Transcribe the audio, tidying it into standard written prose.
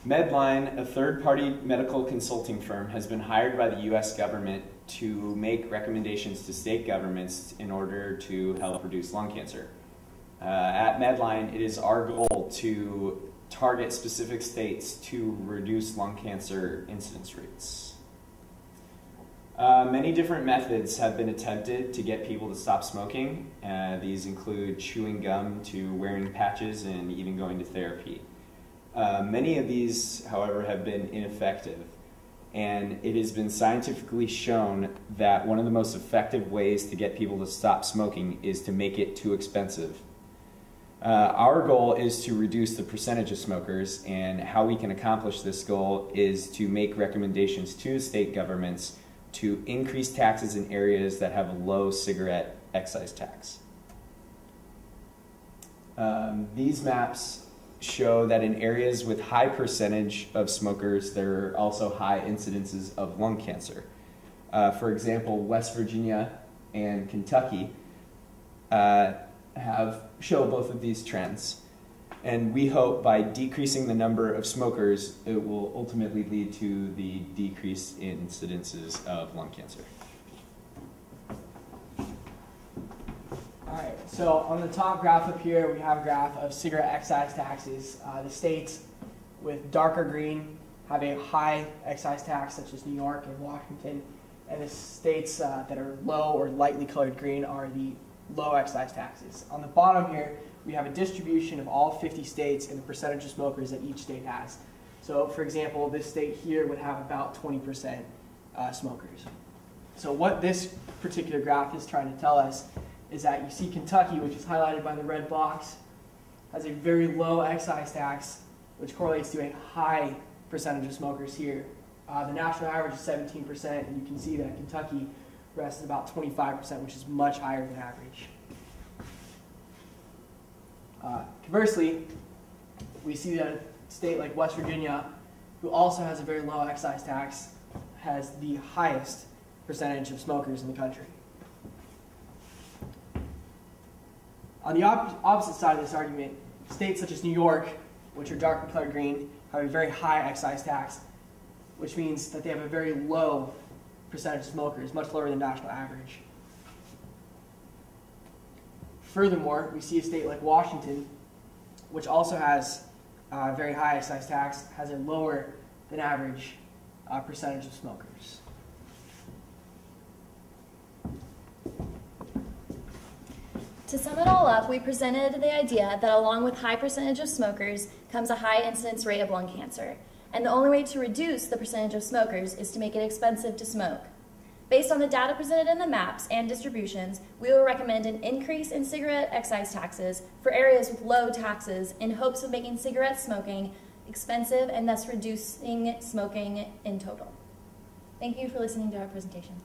Medline, a third-party medical consulting firm, has been hired by the U.S. government to make recommendations to state governments in order to help reduce lung cancer. At Medline, it is our goal to target specific states to reduce lung cancer incidence rates. Many different methods have been attempted to get people to stop smoking. These include chewing gum to wearing patches and even going to therapy. Many of these, however, have been ineffective, and it has been scientifically shown that one of the most effective ways to get people to stop smoking is to make it too expensive. Our goal is to reduce the percentage of smokers, and how we can accomplish this goal is to make recommendations to state governments to increase taxes in areas that have a low cigarette excise tax. These maps show that in areas with high percentage of smokers, there are also high incidences of lung cancer. For example, West Virginia and Kentucky show both of these trends. And we hope by decreasing the number of smokers, it will ultimately lead to the decrease in incidences of lung cancer. All right, so on the top graph up here, we have a graph of cigarette excise taxes. The states with darker green have a high excise tax, such as New York and Washington, and the states that are low or lightly colored green are the low excise taxes. On the bottom here, we have a distribution of all 50 states and the percentage of smokers that each state has. So, for example, this state here would have about 20% smokers. So what this particular graph is trying to tell us is that you see Kentucky, which is highlighted by the red box, has a very low excise tax, which correlates to a high percentage of smokers here. The national average is 17%, and you can see that Kentucky rests at about 25%, which is much higher than average. Conversely, we see that a state like West Virginia, who also has a very low excise tax, has the highest percentage of smokers in the country. On the opposite side of this argument, states such as New York, which are darker colored green, have a very high excise tax, which means that they have a very low percentage of smokers, much lower than national average. Furthermore, we see a state like Washington, which also has a very high excise tax, has a lower than average percentage of smokers. To sum it all up, we presented the idea that along with high percentage of smokers comes a high incidence rate of lung cancer. And the only way to reduce the percentage of smokers is to make it expensive to smoke. Based on the data presented in the maps and distributions, we will recommend an increase in cigarette excise taxes for areas with low taxes in hopes of making cigarette smoking expensive and thus reducing smoking in total. Thank you for listening to our presentation.